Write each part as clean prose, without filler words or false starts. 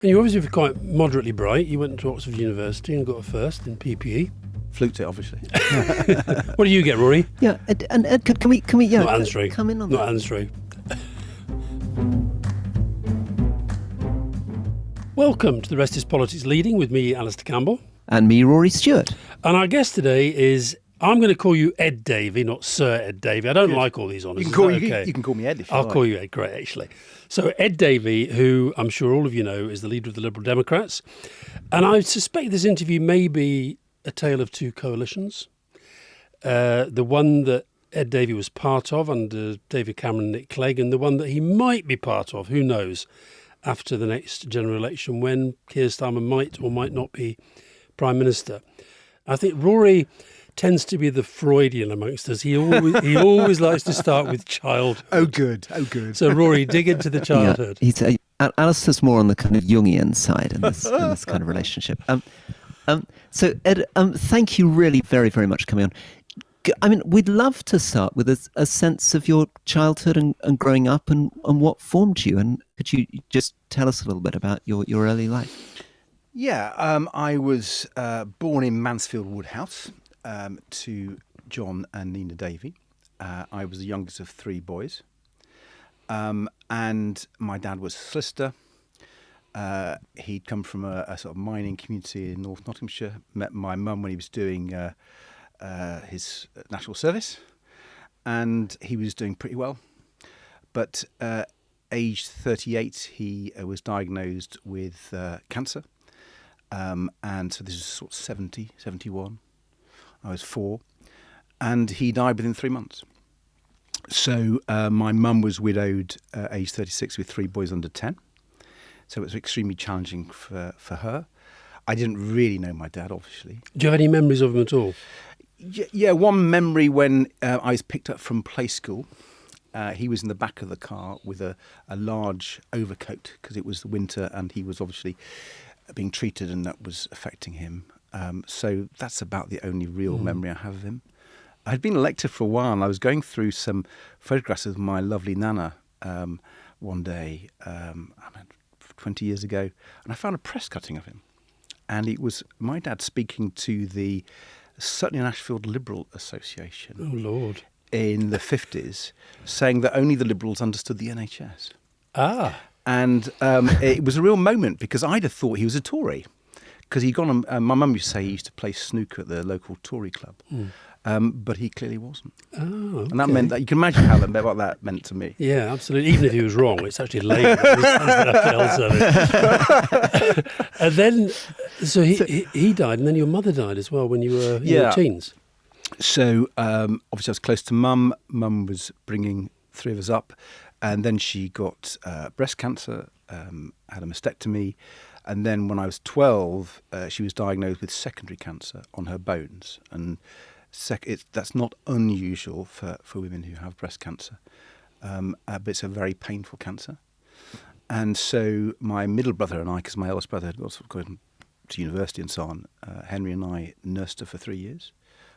And you're obviously quite moderately bright. You went to Oxford University and got a first in PPE. Fluked it, obviously. What do you get, Rory? Yeah, and Ed, can we yeah, Not answering. come in on Not that? answering. Welcome to The Rest is Politics Leading with me, Alastair Campbell. And me, Rory Stewart. And our guest today is, I'm going to call you Ed Davey, not Sir Ed Davey. I don't Good. like all these honours. You can Okay. call me Ed if you I'll like. call you Ed, great, actually. So Ed Davey, who I'm sure all of you know, is the leader of the Liberal Democrats. And I suspect this interview may be a tale of two coalitions. The one that Ed Davey was part of under David Cameron and Nick Clegg, and the one that he might be part of, who knows, after the next general election when Keir Starmer might or might not be Prime Minister. I think Rory tends to be the Freudian amongst us. He always likes to start with childhood. Oh, good. So, Rory, dig into the childhood. Yeah, Alistair's more on the kind of Jungian side in this kind of relationship. So, Ed, thank you really very, very much for coming on. I mean, we'd love to start with a sense of your childhood and growing up and what formed you. And could you just tell us a little bit about your early life? Yeah, I was born in Mansfield Woodhouse to John and Nina Davey. I was the youngest of three boys. And my dad was a solicitor. He'd come from a sort of mining community in North Nottinghamshire. Met my mum when he was doing his national service. And he was doing pretty well. But aged 38, he was diagnosed with cancer. And so this is sort of 70, 71. I was 4. And he died within 3 months. So my mum was widowed aged 36 with 3 boys under 10. So it was extremely challenging for her. I didn't really know my dad, obviously. Do you have any memories of him at all? Yeah, one memory when I was picked up from play school. He was in the back of the car with a large overcoat because it was the winter and he was obviously being treated and that was affecting him. So that's about the only real memory I have of him. I'd been elected for a while and I was going through some photographs of my lovely Nana one day, 20 years ago, and I found a press cutting of him. And it was my dad speaking to the Sutton and Ashfield Liberal Association. Oh, Lord. In the 50s, saying that only the Liberals understood the NHS. Ah. And it was a real moment because I'd have thought he was a Tory. Because he'd gone on, my mum used to say he used to play snooker at the local Tory club. But he clearly wasn't. Oh, okay. And that meant that, you can imagine what that meant to me. Yeah, absolutely. Even if he was wrong, it's actually Labour that service. And then, so he died, and then your mother died as well when you were in your teens. So obviously I was close to Mum. Mum was bringing 3 of us up. And then she got breast cancer, had a mastectomy. And then when I was 12, she was diagnosed with secondary cancer on her bones. And that's not unusual for women who have breast cancer. But it's a very painful cancer. And so my middle brother and I, because my eldest brother had also gone to university and so on, Henry and I nursed her for 3 years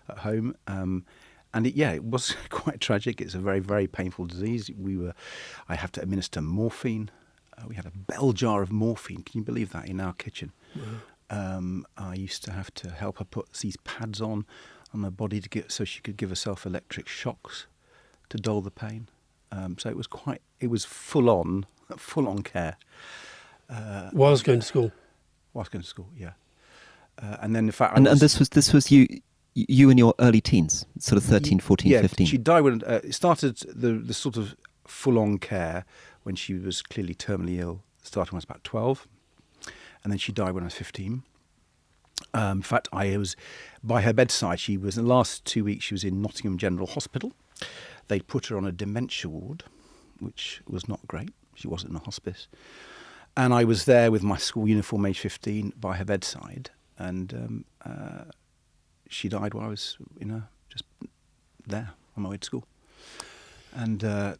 at home. And it was quite tragic. It's a very, very painful disease. I have to administer morphine. We had a bell jar of morphine. Can you believe that in our kitchen? Wow. I used to have to help her put these pads on her body so she could give herself electric shocks to dull the pain. So it was full on care. Whilst going to school. Whilst going to school, yeah. And then in fact, and this was you in your early teens, sort of 13, 14, 15. She died when it started the sort of full-on care when she was clearly terminally ill, starting when I was about 12. And then she died when I was 15. In fact, I was by her bedside. She was, in the last 2 weeks, she was in Nottingham General Hospital. They'd put her on a dementia ward, which was not great. She wasn't in a hospice. And I was there with my school uniform, age 15, by her bedside. And she died while I was, just there on my way to school. And that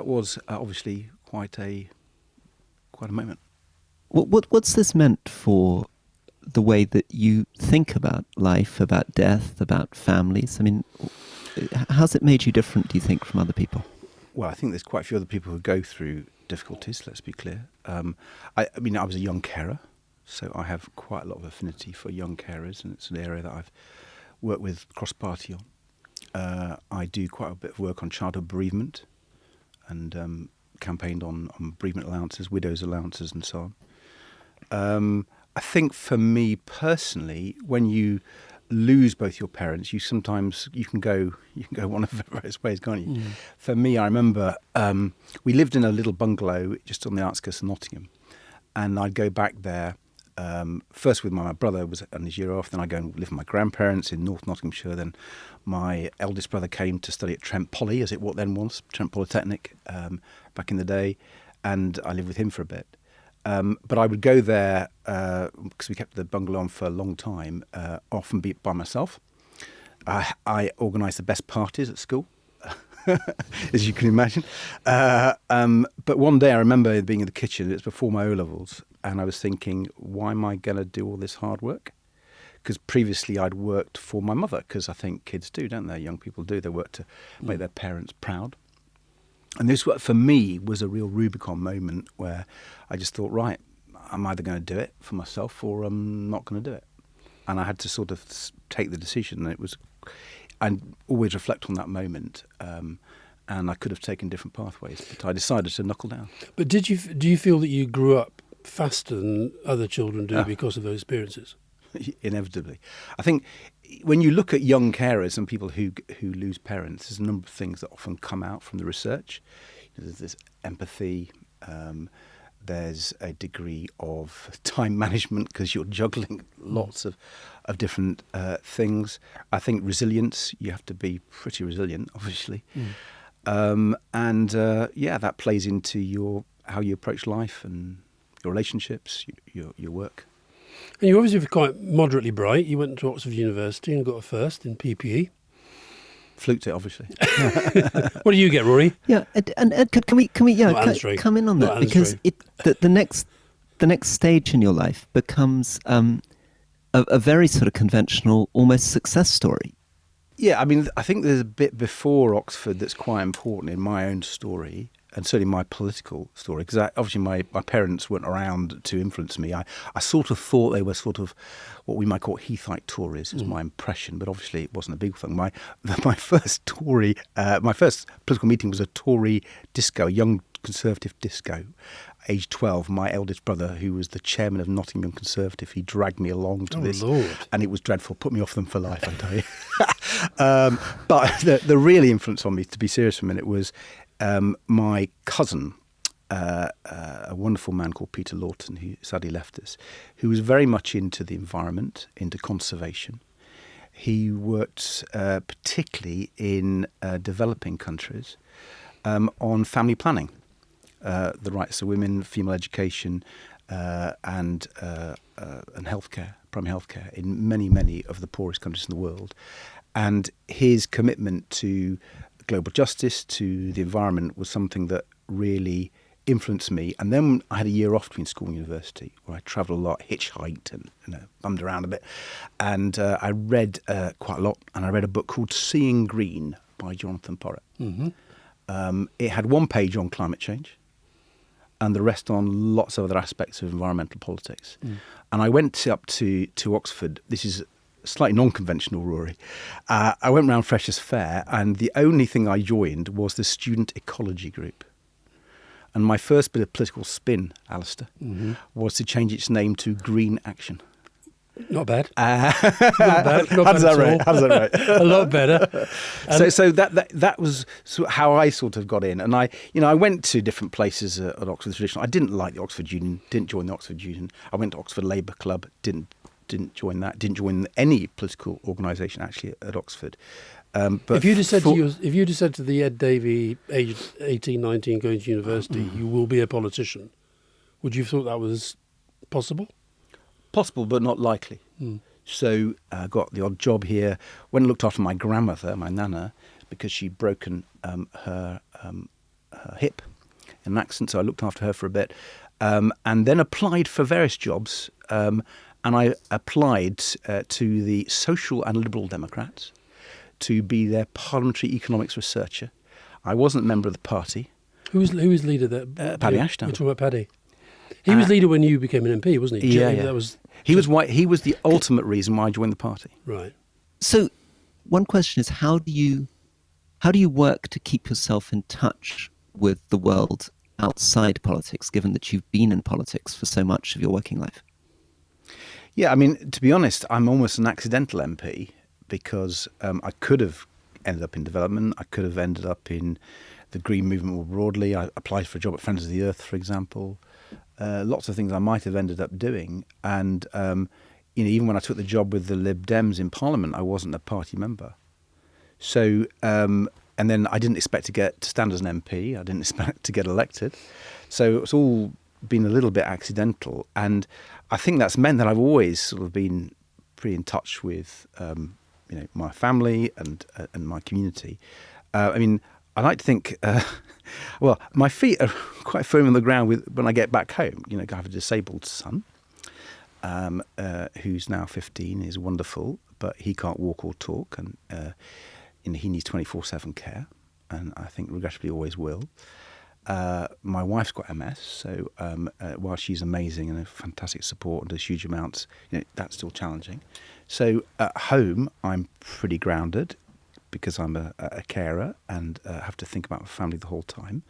was obviously quite a moment. What's this meant for the way that you think about life, about death, about families? I mean, how's it made you different, do you think, from other people? Well, I think there's quite a few other people who go through difficulties, let's be clear. I mean, I was a young carer, so I have quite a lot of affinity for young carers, and it's an area that I've worked with cross-party on. I do quite a bit of work on childhood bereavement and campaigned on bereavement allowances, widows' allowances and so on. I think for me personally, when you lose both your parents, you can go one of various ways, can't you? For me, I remember we lived in a little bungalow just on the outskirts of Nottingham, and I'd go back there first with my brother was on his year off. Then I go and live with my grandparents in North Nottinghamshire. Then my eldest brother came to study at Trent Poly, as it what then was Trent Polytechnic back in the day, and I lived with him for a bit. But I would go there because we kept the bungalow on for a long time, often be by myself. I organised the best parties at school, as you can imagine. But one day I remember being in the kitchen, it was before my O-levels, and I was thinking, why am I going to do all this hard work? Because previously I'd worked for my mother, because I think kids do, don't they? Young people do. They work to make their parents proud. And this, for me, was a real Rubicon moment where I just thought, right, I'm either going to do it for myself or I'm not going to do it. And I had to sort of take the decision. I always reflect on that moment. And I could have taken different pathways, but I decided to knuckle down. But do you feel that you grew up faster than other children do because of those experiences? Inevitably. I think when you look at young carers and people who lose parents, there's a number of things that often come out from the research. There's this empathy, there's a degree of time management because you're juggling lots of different things. I think resilience, you have to be pretty resilient, obviously. That plays into how you approach life and your relationships, your work. And you're obviously quite moderately bright. You went to Oxford University and got a first in PPE. Fluked it, obviously. What do you get, Rory? Yeah, and Ed, can we come in on that? Because the next stage in your life becomes a very sort of conventional, almost success story. Yeah, I mean, I think there's a bit before Oxford that's quite important in my own story, and certainly my political story, because obviously my parents weren't around to influence me. I sort of thought they were sort of what we might call Heathite Tories, is my impression, but obviously it wasn't a big thing. My first political meeting was a Tory disco, a young Conservative disco, age 12. My eldest brother, who was the chairman of Nottingham Conservative, he dragged me along to this. Lord. And it was dreadful. Put me off them for life, I tell you. But the real influence on me, to be serious for a minute, was my cousin, a wonderful man called Peter Lawton, who sadly left us, who was very much into the environment, into conservation. He worked particularly in developing countries on family planning, the rights of women, female education, and healthcare, primary healthcare in many of the poorest countries in the world. And his commitment to global justice, to the environment, was something that really influenced me. And then I had a year off between school and university where I travelled a lot, hitchhiked and bummed around a bit. And I read quite a lot, and I read a book called Seeing Green by Jonathan Porritt. It had one page on climate change and the rest on lots of other aspects of environmental politics. And I went up to Oxford. This is slightly non-conventional, Rory. I went round Freshers' Fair, and the only thing I joined was the student ecology group. And my first bit of political spin, Alastair, was to change its name to Green Action. Not bad. How does that rate? A lot better. So that was how I sort of got in, and I went to different places at Oxford Traditional. I didn't like the Oxford Union, didn't join the Oxford Union. I went to Oxford Labour Club, didn't join that, didn't join any political organisation actually at Oxford. But if you'd have said to the Ed Davey, aged 18, 19, going to university, you will be a politician, would you have thought that was possible? Possible, but not likely. So I got the odd job here. Went and looked after my grandmother, my nana, because she'd broken her hip in an accident. So I looked after her for a bit, and then applied for various jobs. And I applied to the Social and Liberal Democrats to be their parliamentary economics researcher. I wasn't a member of the party. Who was leader there? Paddy Ashdown. You're talking about Paddy. He was leader when you became an MP, wasn't he? Yeah. That was He was the ultimate reason why I joined the party. right. So, one question is, how do you work to keep yourself in touch with the world outside politics, given that you've been in politics for so much of your working life? Yeah, I mean, to be honest, I'm almost an accidental MP because I could have ended up in development. I could have ended up in the green movement more broadly. I applied for a job at Friends of the Earth, for example. Lots of things I might have ended up doing. And, even when I took the job with the Lib Dems in Parliament, I wasn't a party member. So, and then I didn't expect to stand as an MP. I didn't expect to get elected. So it's all been a little bit accidental. And I think that's meant that I've always sort of been pretty in touch with, my family and my community. I like to think, my feet are quite firm on the ground when I get back home. I have a disabled son who's now 15, is wonderful, but he can't walk or talk, and he needs 24/7 care, and I think regrettably always will. My wife's got MS, so while she's amazing and a fantastic support and does huge amounts, that's still challenging. So at home, I'm pretty grounded because I'm a carer and have to think about my family the whole time.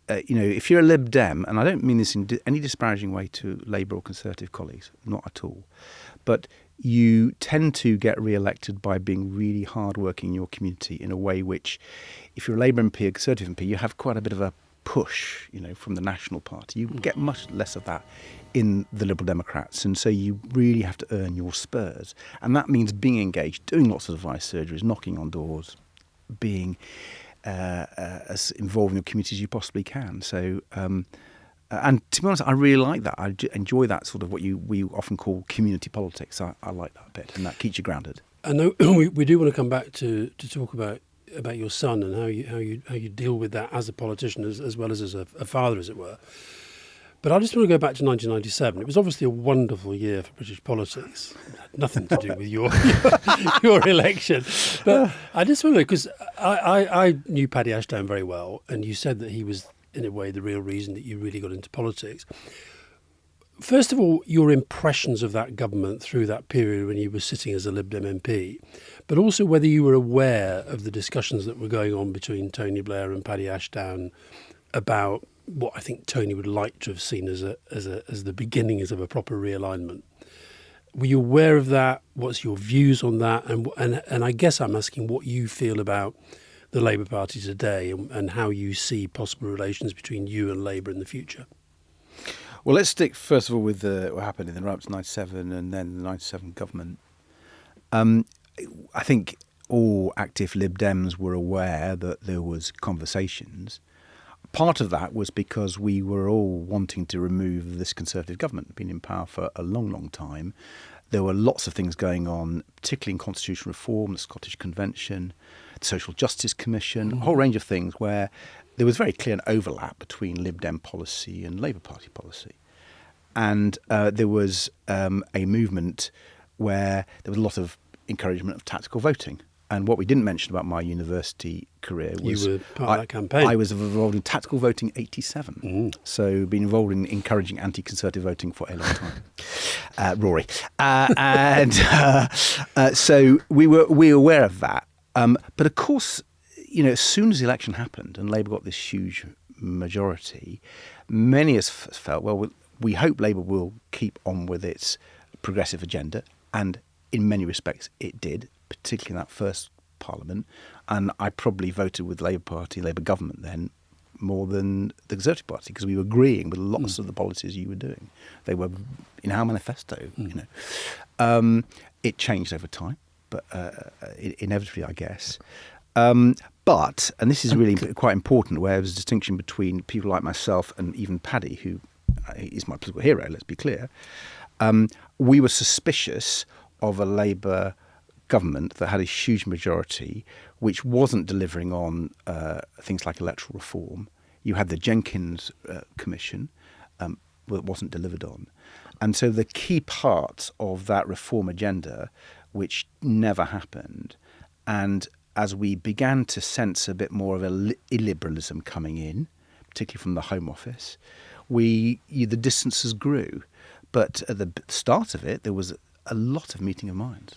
If you're a Lib Dem, and I don't mean this in any disparaging way to Labour or Conservative colleagues, not at all, but you tend to get re-elected by being really hard-working in your community in a way which, if you're a Labour MP or Conservative MP, you have quite a bit of a push, from the National Party. You get much less of that in the Liberal Democrats, and so you really have to earn your spurs. And that means being engaged, doing lots of advice surgeries, knocking on doors, being as involved in your community as you possibly can. So, and to be honest, I really like that. I enjoy that sort of what we often call community politics. I like that bit, and that keeps you grounded. I know we do want to come back to talk about your son and how you deal with that as a politician as well as a father, as it were. But I just want to go back to 1997. It was obviously a wonderful year for British politics. It had nothing to do with your election. But I just wonder, because I knew Paddy Ashdown very well, and you said that he was, in a way, the real reason that you really got into politics. First of all, your impressions of that government through that period when you were sitting as a Lib Dem MP, but also whether you were aware of the discussions that were going on between Tony Blair and Paddy Ashdown about what I think Tony would like to have seen as the beginnings of a proper realignment. Were you aware of that? What's your views on that? And I guess I'm asking what you feel about the Labour Party today and how you see possible relations between you and Labour in the future. Well, let's stick first of all with what happened in the run-up to 97 and then the 97 government. I think all active Lib Dems were aware that there was conversations. Part of that was because we were all wanting to remove this Conservative government, been in power for a long, long time. There were lots of things going on, particularly in constitutional reform, the Scottish Convention, the Social Justice Commission, a whole range of things where there was very clear an overlap between Lib Dem policy and Labour Party policy. And there was a movement where there was a lot of encouragement of tactical voting. And what we didn't mention about my university career was you were part of that campaign. I was involved in tactical voting 87. So been involved in encouraging anti-conservative voting for a long time. Rory. So we were aware of that. But of course, as soon as the election happened and Labour got this huge majority, many of us felt, well, we hope Labour will keep on with its progressive agenda. And in many respects, it did, particularly in that first Parliament. And I probably voted with Labour government then, more than the Conservative Party, because we were agreeing with lots of the policies you were doing. They were in our manifesto, It changed over time, but inevitably, I guess. But, and this is really quite important, where there's a distinction between people like myself and even Paddy, who is my political hero, let's be clear. We were suspicious of a Labour government that had a huge majority, which wasn't delivering on things like electoral reform. You had the Jenkins Commission that wasn't delivered on. And so the key parts of that reform agenda, which never happened, and as we began to sense a bit more of a illiberalism coming in, particularly from the Home Office, the distances grew. But at the start of it, there was a lot of meeting of minds.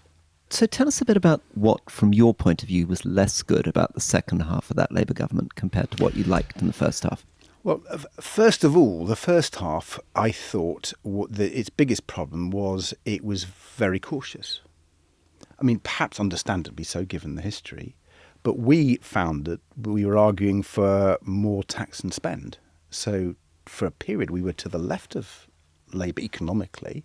So tell us a bit about what, from your point of view, was less good about the second half of that Labour government compared to what you liked in the first half. Well, first of all, the first half, I thought its biggest problem was it was very cautious. I mean, perhaps understandably so, given the history. But we found that we were arguing for more tax and spend. So for a period, we were to the left of Labour economically,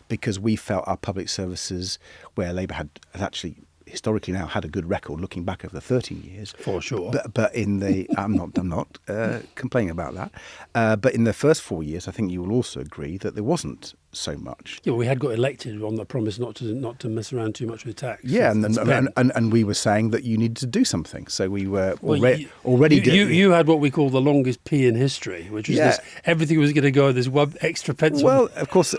because we felt our public services, where Labour had actually historically now had a good record looking back over the 13 years. For sure. But in the, I'm not complaining about that. But in the first 4 years, I think you will also agree that there wasn't so much. Yeah, we had got elected on the promise not to mess around too much with tax. Yeah, and we were saying that you needed to do something. So we were already doing. You had what we call the longest P in history, which was this, everything was going to go with this one extra pencil. Well, of course,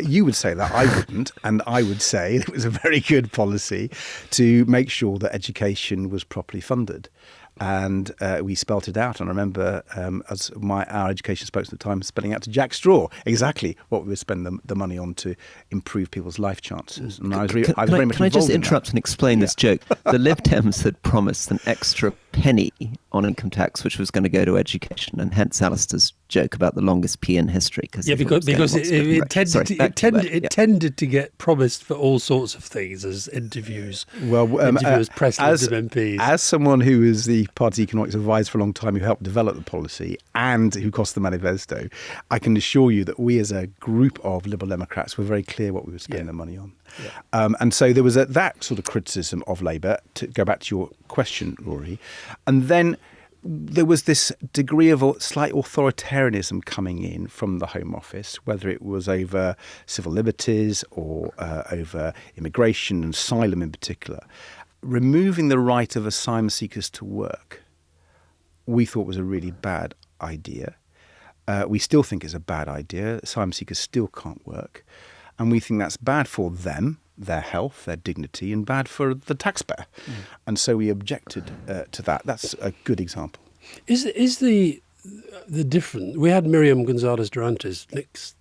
you would say that. I wouldn't, and I would say it was a very good policy to make sure that education was properly funded. And we spelt it out. And I remember as our education spokesman at the time spelling out to Jack Straw exactly what we would spend the money on to improve people's life chances. And I was very much involved in that. Can I just interrupt and explain this joke? The Lib Dems had promised an extra penny on income tax, which was going to go to education, and hence Alastair's joke about the longest P in history. Because it tended to get promised for all sorts of things as interviews. Interviewers, press lists of MPs. As someone who was the party economics advisor for a long time, who helped develop the policy and who cost the manifesto, I can assure you that we as a group of Liberal Democrats were very clear what we would spend the money on. Yeah. And so there was that sort of criticism of Labour, to go back to your question, Rory. And then there was this degree of slight authoritarianism coming in from the Home Office, whether it was over civil liberties or over immigration and asylum in particular. Removing the right of asylum seekers to work, we thought was a really bad idea. We still think it's a bad idea. Asylum seekers still can't work. And we think that's bad for them, their health, their dignity, and bad for the taxpayer. And so we objected to that. That's a good example. Is the different? We had Miriam Gonzalez Durantes, Nick's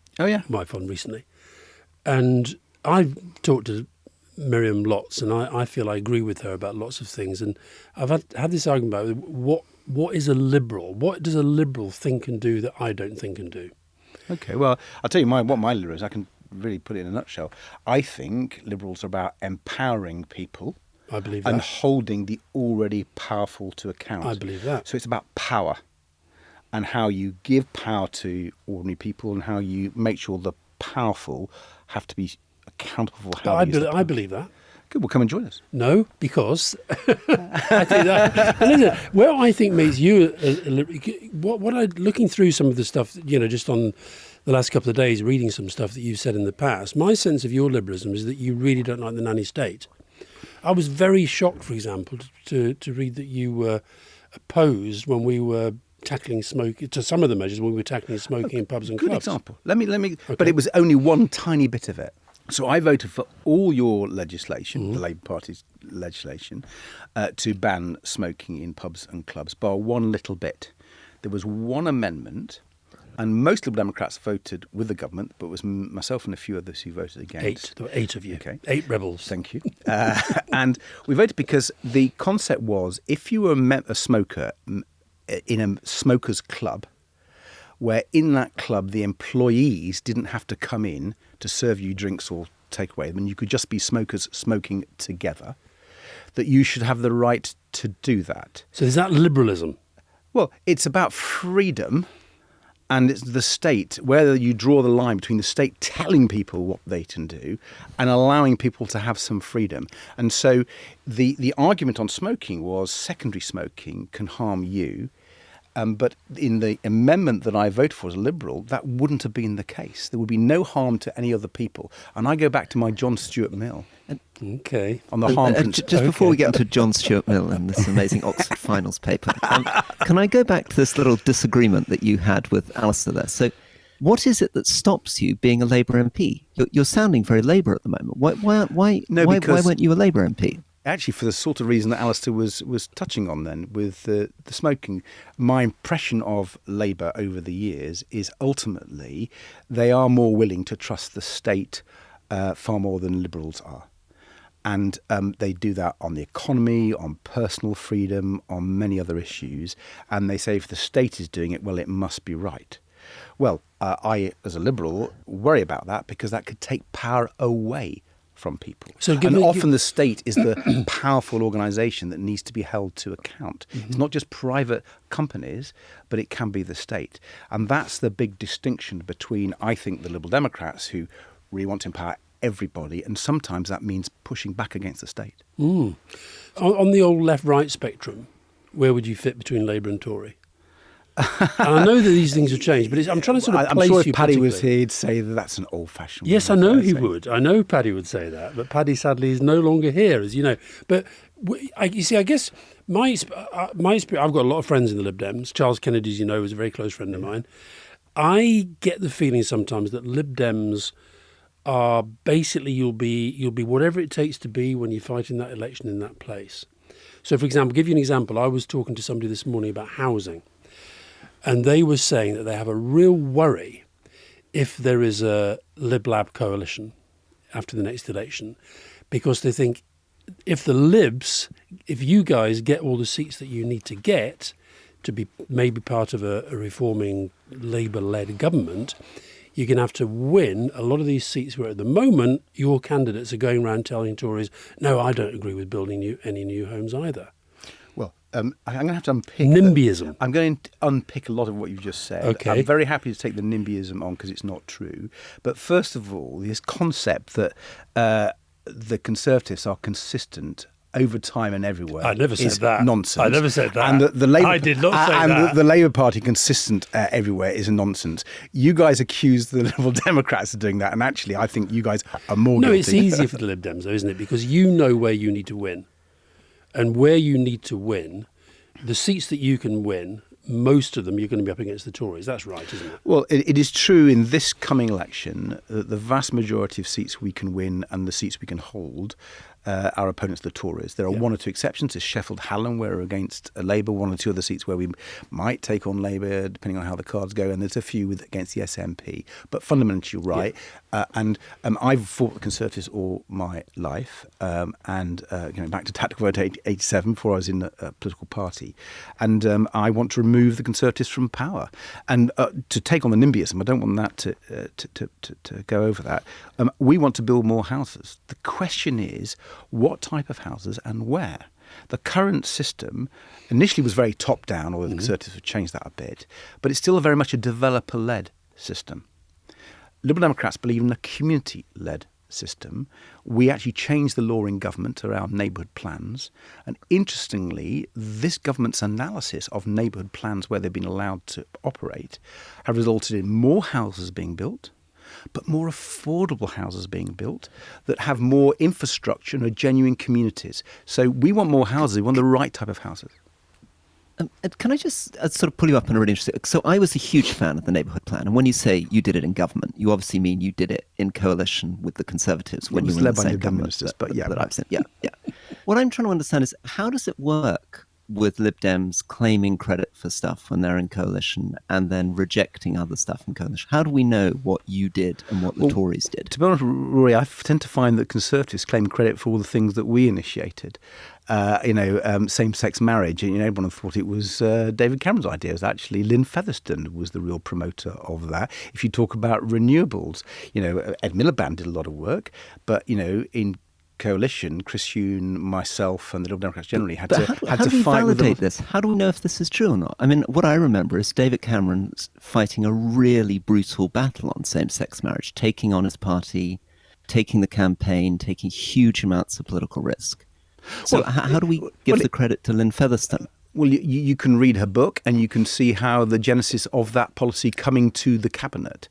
wife, on recently, and I've talked to Miriam lots, and I feel I agree with her about lots of things. And I've had this argument about what is a liberal? What does a liberal think and do that I don't think and do? Okay, well, I'll tell you what my liberal is. I can really put it in a nutshell. I think liberals are about empowering people. I believe that. And holding the already powerful to account. I believe that. So it's about power and how you give power to ordinary people and how you make sure the powerful have to be accountable for how they use the power. I believe that. Good, well, come and join us. No, because I think that. Listen, where I think makes you what I looking through some of the stuff, just on the last couple of days, reading some stuff that you've said in the past, my sense of your liberalism is that you really don't like the nanny state. I was very shocked, for example, to read that you were opposed when we were tackling smoking, to some of the measures when we were tackling smoking in pubs and clubs. Good example. Let me. Okay. But it was only one tiny bit of it. So I voted for all your legislation, the Labour Party's legislation, to ban smoking in pubs and clubs, bar one little bit. There was one amendment, and most Liberal Democrats voted with the government, but it was myself and a few others who voted against. There were 8 of you. Okay. 8 rebels. Thank you. And we voted because the concept was, if you were a smoker in a smokers' club, where in that club the employees didn't have to come in to serve you drinks or take away them, and you could just be smokers smoking together, that you should have the right to do that. So is that liberalism? Well, it's about freedom, and it's the state, where you draw the line between the state telling people what they can do and allowing people to have some freedom. And so the argument on smoking was secondary smoking can harm you. But in the amendment that I voted for as a Liberal, that wouldn't have been the case. There would be no harm to any other people. And I go back to my John Stuart Mill. Okay. On the harm principle. Just before we get to John Stuart Mill and this amazing Oxford Finals paper, can I go back to this little disagreement that you had with Alastair there? So what is it that stops you being a Labour MP? You're sounding very Labour at the moment. Why weren't you a Labour MP? actually for the sort of reason that Alastair was touching on then with the smoking. My impression of Labour over the years is ultimately they are more willing to trust the state far more than Liberals are. And they do that on the economy, on personal freedom, on many other issues. And they say if the state is doing it, well, it must be right. Well, I, as a Liberal, worry about that because that could take power away from people. Often the state is the powerful organisation that needs to be held to account. Mm-hmm. It's not just private companies, but it can be the state. And that's the big distinction between, I think, the Liberal Democrats who really want to empower everybody, and sometimes that means pushing back against the state. On the old left-right spectrum, where would you fit between Labour and Tory? And I know that these things have changed, but I'm trying to sort of place you. I'm sure if Paddy was here, he'd say that that's an old-fashioned. Yes, I know he would. I know Paddy would say that, but Paddy sadly is no longer here, as you know. But you see, I guess my experience. I've got a lot of friends in the Lib Dems. Charles Kennedy, as you know, was a very close friend of mine. I get the feeling sometimes that Lib Dems are basically you'll be whatever it takes to be when you're fighting that election in that place. So, for example, give you an example. I was talking to somebody this morning about housing, and they were saying that they have a real worry if there is a Lib-Lab coalition after the next election, because they think if you guys get all the seats that you need to get to be maybe part of a reforming Labour-led government, you're going to have to win a lot of these seats where at the moment your candidates are going around telling Tories, no, I don't agree with building any new homes either. Well, I'm going to have to unpick... NIMBYism. I'm going to unpick a lot of what you've just said. Okay. I'm very happy to take the NIMBYism on because it's not true. But first of all, this concept that the Conservatives are consistent over time and everywhere. I never said that. Nonsense. I never said that. And the Labour, I did not say that. And the Labour Party consistent everywhere is nonsense. You guys accuse the Liberal Democrats of doing that, and actually I think you guys are more guilty. No, it's easier for the Lib Dems, though, isn't it? Because you know where you need to win. And where you need to win, the seats that you can win, most of them you're going to be up against the Tories. That's right, isn't it? Well, it is true in this coming election that the vast majority of seats we can win and the seats we can hold our opponents, the Tories. There are one or two exceptions. It's Sheffield Hallam, where we're against Labour, one or two other seats where we might take on Labour, depending on how the cards go, and there's a few against the SNP. But fundamentally, you're right. Yeah. I've fought the Conservatives all my life, and going back to tactical vote 87, before I was in a political party. And I want to remove the Conservatives from power. And to take on the NIMBYism, I don't want that to go over that. We want to build more houses. The question is, what type of houses and where? The current system initially was very top-down, although the Conservatives have changed that a bit, but it's still very much a developer-led system. Liberal Democrats believe in a community-led system. We actually changed the law in government around neighbourhood plans, and interestingly, this government's analysis of neighbourhood plans where they've been allowed to operate have resulted in more houses being built, but more affordable houses being built that have more infrastructure and are genuine communities. So we want more houses. We want the right type of houses. Can I just sort of pull you up on a really interesting... So I was a huge fan of the neighbourhood plan. And when you say you did it in government, you obviously mean you did it in coalition with the Conservatives when you were in the same government. Yeah. What I'm trying to understand is, how does it work with Lib Dems claiming credit for stuff when they're in coalition and then rejecting other stuff in coalition? How do we know what you did and what the Tories did? To be honest, Rory, I tend to find that Conservatives claim credit for all the things that we initiated. Same-sex marriage. One of them thought it was David Cameron's idea. It was actually Lynn Featherstone was the real promoter of that. If you talk about renewables, Ed Miliband did a lot of work, but, in coalition, Chris Huhne, myself, and the Liberal Democrats generally had to fight. How do we validate this? How do we know if this is true or not? I mean, what I remember is David Cameron fighting a really brutal battle on same-sex marriage, taking on his party, taking the campaign, taking huge amounts of political risk. So how do we give the credit to Lynn Featherstone? Well, you can read her book and you can see how the genesis of that policy coming to the cabinet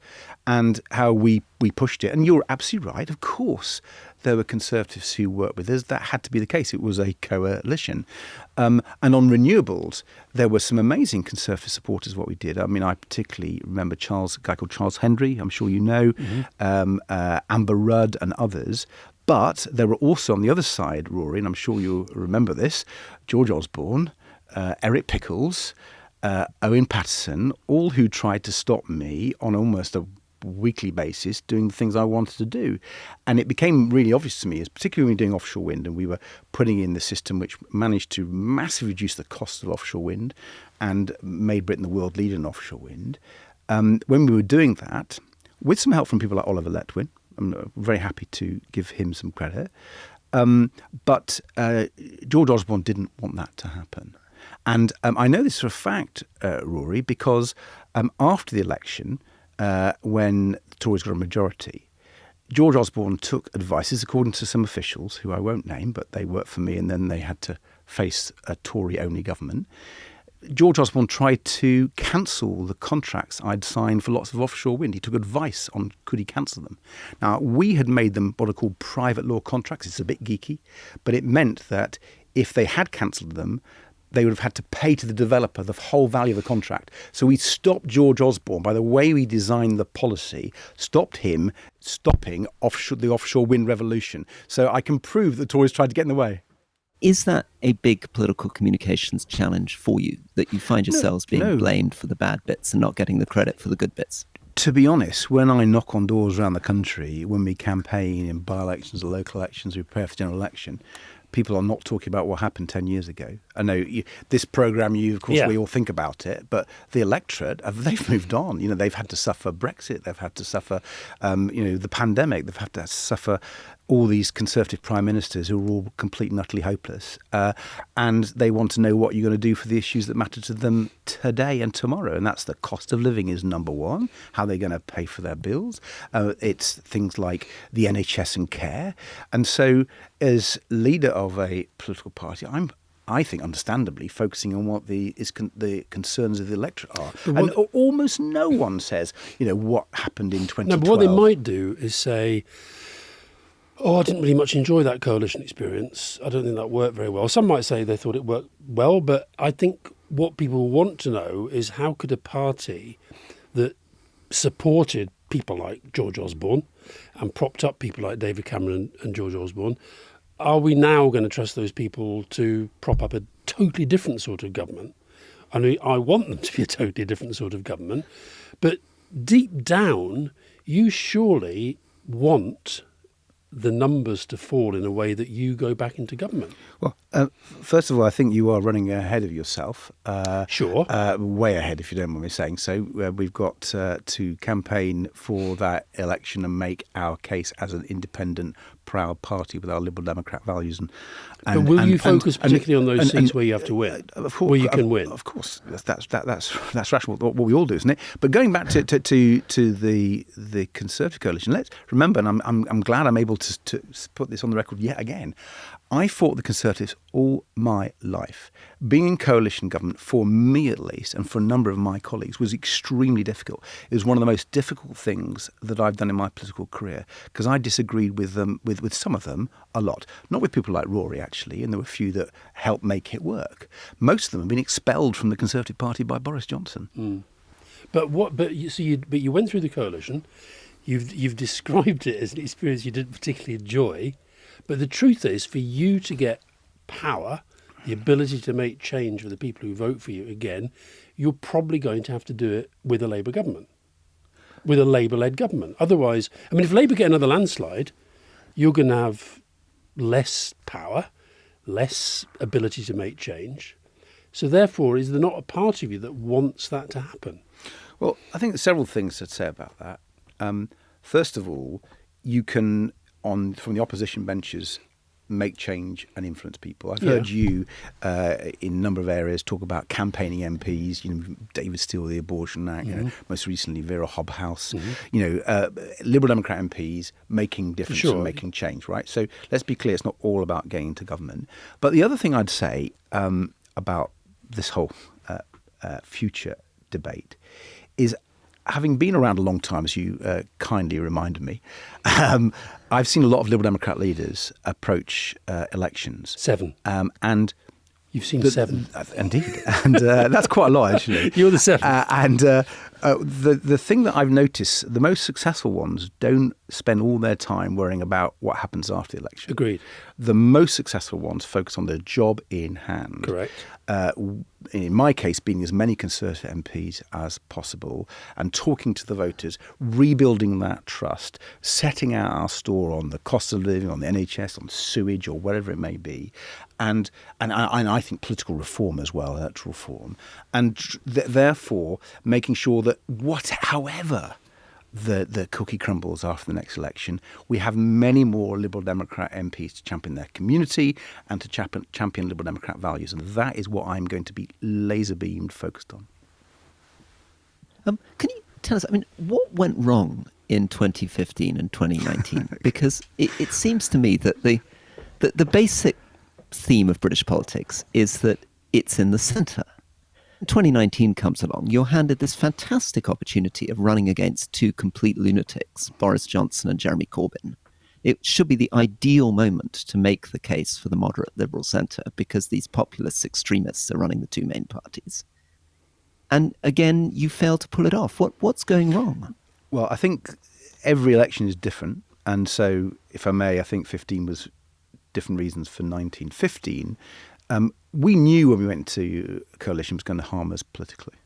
and how we pushed it. And you're absolutely right. Of course, there were Conservatives who worked with us. That had to be the case. It was a coalition. And on renewables, there were some amazing Conservative supporters of what we did. I mean, I particularly remember a guy called Charles Hendry, I'm sure you know, Amber Rudd and others. But there were also on the other side, Rory, and I'm sure you'll remember this, George Osborne, Eric Pickles, Owen Paterson, all who tried to stop me on almost a weekly basis doing the things I wanted to do. And it became really obvious to me, particularly when we were doing offshore wind and we were putting in the system which managed to massively reduce the cost of offshore wind and made Britain the world leader in offshore wind. When we were doing that, with some help from people like Oliver Letwin, I'm very happy to give him some credit, but George Osborne didn't want that to happen. And I know this for a fact, Rory, because after the election, when the Tories got a majority, George Osborne took advices, according to some officials, who I won't name, but they worked for me, and then they had to face a Tory-only government. George Osborne tried to cancel the contracts I'd signed for lots of offshore wind. He took advice on could he cancel them. Now, we had made them what are called private law contracts. It's a bit geeky, but it meant that if they had cancelled them, they would have had to pay to the developer the whole value of the contract. So we stopped George Osborne, by the way we designed the policy, stopped him stopping the offshore wind revolution. So I can prove that the Tories tried to get in the way. Is that a big political communications challenge for you, that you find yourselves being blamed for the bad bits and not getting the credit for the good bits? To be honest, when I knock on doors around the country, when we campaign in by-elections or local elections, we prepare for general election, people are not talking about what happened 10 years ago. I know this programme, of course, we all think about it, but the electorate, they've moved on. They've had to suffer Brexit, they've had to suffer, the pandemic, they've had to suffer all these Conservative prime ministers who are all completely and utterly hopeless. And they want to know what you're going to do for the issues that matter to them today and tomorrow. And that's the cost of living is number one, how they're going to pay for their bills. It's things like the NHS and care. And so as leader of a political party, I think, understandably, focusing on what the concerns of the electorate are. And almost no one says, what happened in 2012. No, but what they might do is say, I didn't really much enjoy that coalition experience. I don't think that worked very well. Some might say they thought it worked well, but I think what people want to know is how could a party that supported people like George Osborne and propped up people like David Cameron and George Osborne, are we now going to trust those people to prop up a totally different sort of government? I mean, I want them to be a totally different sort of government, but deep down, you surely want the numbers to fall in a way that you go back into government. Well, first of all, I think you are running ahead of yourself. Sure. Way ahead, if you don't mind me saying so. We've got to campaign for that election and make our case as an independent, proud party with our Liberal Democrat values. But will you focus particularly on those seats where you have to win, of course, where you can win? Of course, that's rational. What we all do, isn't it? But going back to the Conservative coalition, let's remember, and I'm glad I'm able to put this on the record yet again. I fought the Conservatives all my life. Being in coalition government, for me at least, and for a number of my colleagues, was extremely difficult. It was one of the most difficult things that I've done in my political career, because I disagreed with them, with some of them, a lot. Not with people like Rory, actually, and there were a few that helped make it work. Most of them have been expelled from the Conservative Party by Boris Johnson. Mm. But you went through the coalition. You've described it as an experience you didn't particularly enjoy. But the truth is, for you to get power, the ability to make change for the people who vote for you again, you're probably going to have to do it with a Labour government, with a Labour-led government. Otherwise, if Labour get another landslide, you're going to have less power, less ability to make change. So therefore, is there not a part of you that wants that to happen? Well, I think there's several things to say about that. First of all, you can, from the opposition benches, make change and influence people. I've heard you in a number of areas talk about campaigning MPs, David Steele, the Abortion Act, most recently Vera Hobhouse, Liberal Democrat MPs making difference and making change, right? So let's be clear, it's not all about getting into government. But the other thing I'd say about this whole future debate is, having been around a long time, as you kindly reminded me, I've seen a lot of Liberal Democrat leaders approach elections. 7. And you've seen 7. Indeed. And that's quite a lot, actually. You're the 7th. The thing that I've noticed, the most successful ones don't spend all their time worrying about what happens after the election. Agreed. The most successful ones focus on the job in hand. Correct. In my case, being as many Conservative MPs as possible and talking to the voters, rebuilding that trust, setting out our store on the cost of living, on the NHS, on sewage or whatever it may be, and I think political reform as well, electoral reform, and therefore making sure that however the cookie crumbles after the next election, we have many more Liberal Democrat MPs to champion their community and to champion Liberal Democrat values. And that is what I'm going to be laser-beamed focused on. Can you tell us, what went wrong in 2015 and 2019? Because it seems to me that the basic theme of British politics is that it's in the centre. 2019 comes along, you're handed this fantastic opportunity of running against two complete lunatics, Boris Johnson and Jeremy Corbyn. It should be the ideal moment to make the case for the moderate Liberal centre because these populist extremists are running the two main parties. And again, you fail to pull it off. What's going wrong? Well, I think every election is different. And so, if I may, I think 15 was different reasons for 1915. We knew when we went to coalition was going to harm us politically.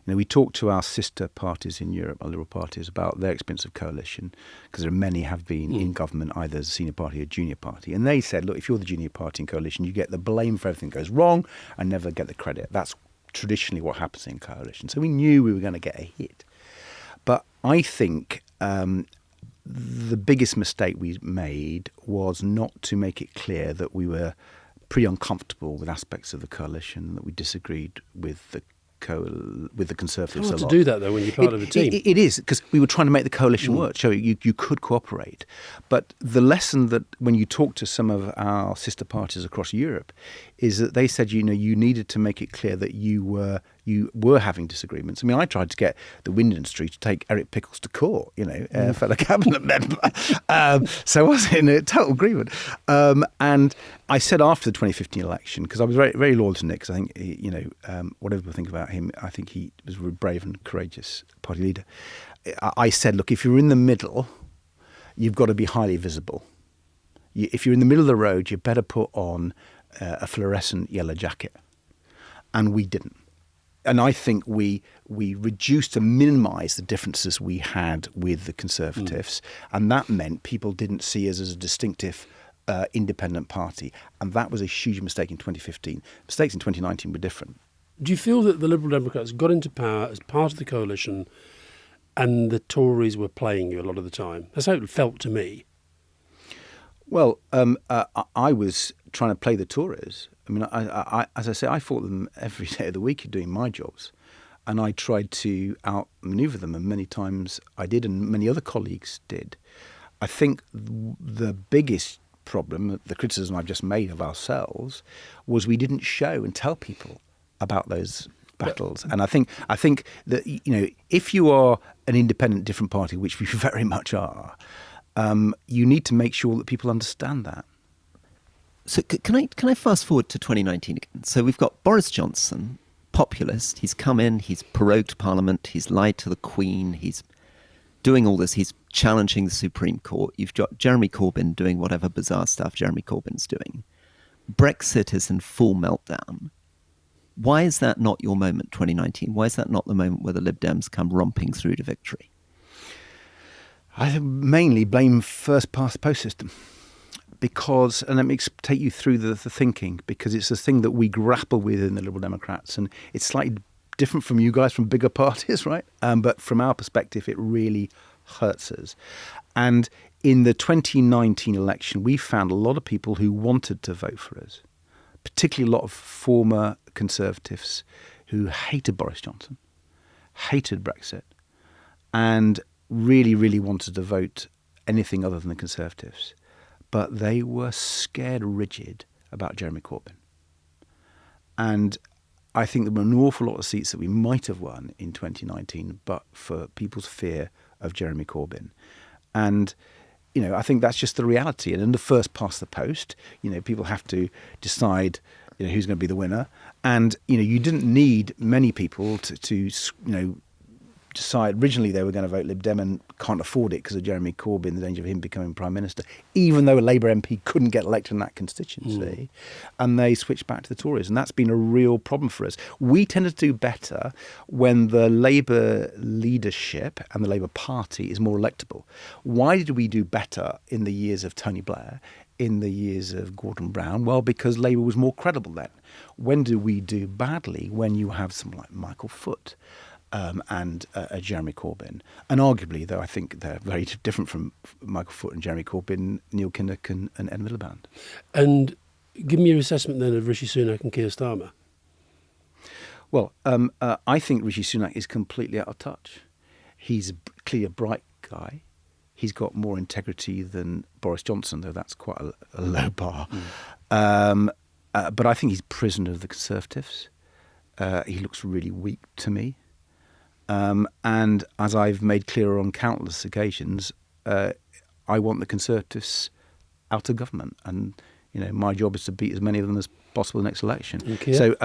We talked to our sister parties in Europe, our Liberal parties, about their experience of coalition, because there are many have been in government either as a senior party or junior party. And they said, look, if you're the junior party in coalition, you get the blame for everything that goes wrong and never get the credit. That's traditionally what happens in coalition. So we knew we were going to get a hit. But I think the biggest mistake we made was not to make it clear that we were pretty uncomfortable with aspects of the coalition, that we disagreed with the Conservatives a lot. Hard to do that, though, when you're part of a team. It is, because we were trying to make the coalition work, so you could cooperate. But the lesson that when you talk to some of our sister parties across Europe is that they said, you needed to make it clear that you were having disagreements. I tried to get the wind industry to take Eric Pickles to court, a fellow cabinet member. So I was in a total agreement. And I said after the 2015 election, because I was very, very loyal to Nick, because I think, whatever people think about him, I think he was a brave and courageous party leader. I said, look, if you're in the middle, you've got to be highly visible. If you're in the middle of the road, you better put on a fluorescent yellow jacket. And we didn't. And I think we reduced and minimised the differences we had with the Conservatives. And that meant people didn't see us as a distinctive independent party. And that was a huge mistake in 2015. Mistakes in 2019 were different. Do you feel that the Liberal Democrats got into power as part of the coalition and the Tories were playing you a lot of the time? That's how it felt to me. Well, I was trying to play the Tories. As I say, I fought them every day of the week doing my jobs. And I tried to outmaneuver them, and many times I did, and many other colleagues did. I think the biggest problem, the criticism I've just made of ourselves, was we didn't show and tell people about those battles. And I think that, if you are an independent, different party, which we very much are, you need to make sure that people understand that. So can I fast forward to 2019 again? So we've got Boris Johnson, populist. He's come in, he's prorogued Parliament, he's lied to the Queen, he's doing all this, he's challenging the Supreme Court. You've got Jeremy Corbyn doing whatever bizarre stuff Jeremy Corbyn's doing. Brexit is in full meltdown. Why is that not your moment, 2019? Why is that not the moment where the Lib Dems come romping through to victory? I mainly blame first past the post system. Because, and let me take you through the thinking, because it's a thing that we grapple with in the Liberal Democrats, and it's slightly different from you guys from bigger parties, right? But from our perspective, it really hurts us. And in the 2019 election, we found a lot of people who wanted to vote for us, particularly a lot of former Conservatives who hated Boris Johnson, hated Brexit, and really, really wanted to vote anything other than the Conservatives. But they were scared rigid about Jeremy Corbyn. And I think there were an awful lot of seats that we might have won in 2019, but for people's fear of Jeremy Corbyn. And, I think that's just the reality. And in the first past the post, people have to decide, who's going to be the winner. And, you didn't need many people to decide, originally they were going to vote Lib Dem and can't afford it because of Jeremy Corbyn, the danger of him becoming Prime Minister, even though a Labour MP couldn't get elected in that constituency. And they switched back to the Tories. And that's been a real problem for us. We tended to do better when the Labour leadership and the Labour Party is more electable. Why did we do better in the years of Tony Blair, in the years of Gordon Brown? Well, because Labour was more credible then. When do we do badly? When you have someone like Michael Foot, and Jeremy Corbyn. And arguably, though, I think they're very different from Michael Foot and Jeremy Corbyn, Neil Kinnock and Ed Miliband. And give me your assessment then of Rishi Sunak and Keir Starmer. Well, I think Rishi Sunak is completely out of touch. He's clearly a bright guy. He's got more integrity than Boris Johnson, though that's quite a low bar. But I think he's prisoner of the Conservatives. He looks really weak to me. And as I've made clear on countless occasions, I want the Conservatives out of government, and my job is to beat as many of them as possible in the next election. So,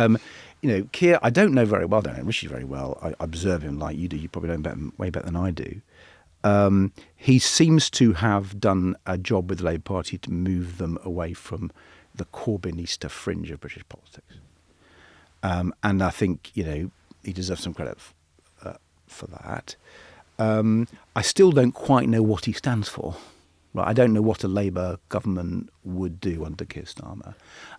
Keir, I don't know very well. I don't know Rishi very well. I observe him like you do. You probably know him way better than I do. He seems to have done a job with the Labour Party to move them away from the Corbynista fringe of British politics, and I think he deserves some credit for that. I still don't quite know what he stands for. Right, I don't know what a Labour government would do under Keir Starmer.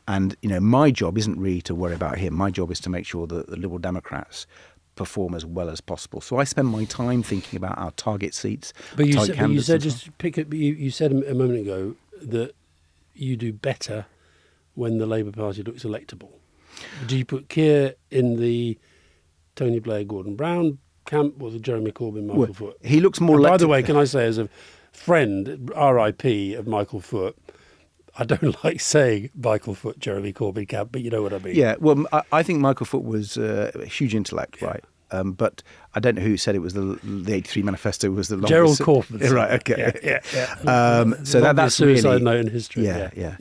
And, my job isn't really to worry about him. My job is to make sure that the Liberal Democrats perform as well as possible. So I spend my time thinking about our target seats. But you said just pick up. You said a moment ago that you do better when the Labour Party looks electable. Do you put Keir in the Tony Blair, Gordon Brown camp, or the Jeremy Corbyn, Michael Foot? He looks more electable. By the way, can I say, as a friend, RIP, of Michael Foot, I don't like saying Michael Foot, Jeremy Corbyn camp, but you know what I mean. Yeah, well, I think Michael Foot was a huge intellect, right? But I don't know who said it was the 83 Manifesto was the longest. Gerald Corfman. Right, okay. Yeah. So that's really... suicide note in history. Yeah.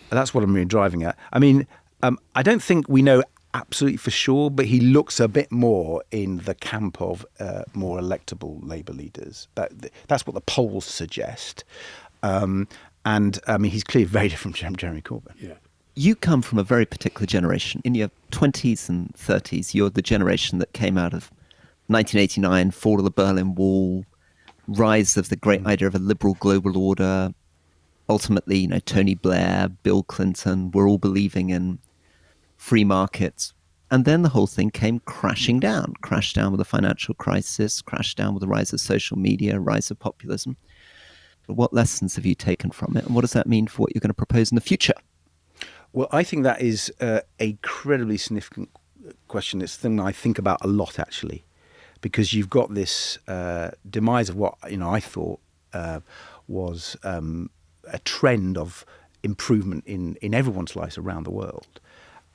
That's what I'm really driving at. I mean, I don't think we know absolutely for sure, but he looks a bit more in the camp of more electable Labour leaders. That's what the polls suggest. And I mean, he's clearly very different from Jeremy Corbyn. Yeah. You come from a very particular generation. In your 20s and 30s, you're the generation that came out of 1989, fall of the Berlin Wall, rise of the great idea of a liberal global order. Ultimately, Tony Blair, Bill Clinton, were all believing in free markets. And then the whole thing came crashed down with the financial crisis, crashed down with the rise of social media, rise of populism. What lessons have you taken from it? And what does that mean for what you're going to propose in the future? Well, I think that is a incredibly significant question. It's a thing I think about a lot, actually, because you've got this demise of what I thought was a trend of improvement in everyone's lives around the world,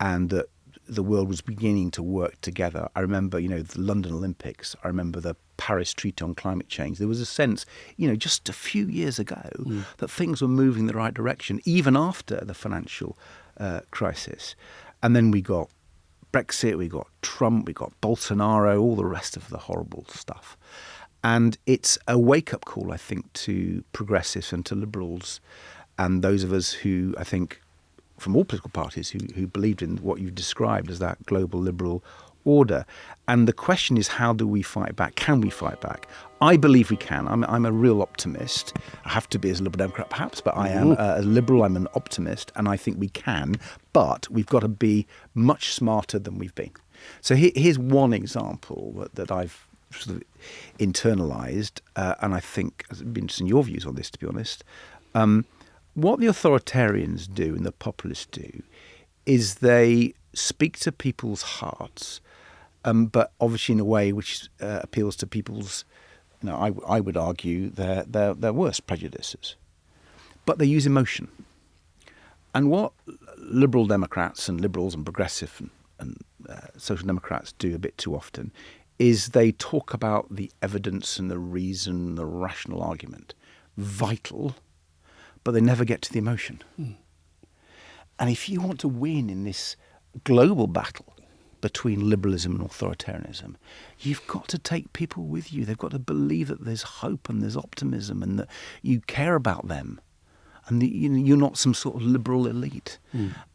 and that the world was beginning to work together. I remember, the London Olympics. I remember the Paris Treaty on Climate Change. There was a sense, just a few years ago that things were moving in the right direction, even after the financial crisis. And then we got Brexit, we got Trump, we got Bolsonaro, all the rest of the horrible stuff. And it's a wake-up call, I think, to progressives and to liberals and those of us who, I think, from all political parties who believed in what you've described as that global liberal order. And the question is, how do we fight back? Can we fight back? I believe we can. I'm a real optimist. I have to be as a Liberal Democrat, perhaps, but I am a liberal. I'm an optimist, and I think we can. But we've got to be much smarter than we've been. So here's one example that I've sort of internalised, and I think I'd be interested in your views on this, to be honest. What the authoritarians do and the populists do is they speak to people's hearts, but obviously in a way which appeals to people's, I would argue, their worst prejudices. But they use emotion. And what Liberal Democrats and liberals and progressive and social democrats do a bit too often is they talk about the evidence and the reason, the rational argument. Vital, but they never get to the emotion. And if you want to win in this global battle between liberalism and authoritarianism. You've got to take people with you. They've got to believe that there's hope and there's optimism and that you care about them, and you're not some sort of liberal elite.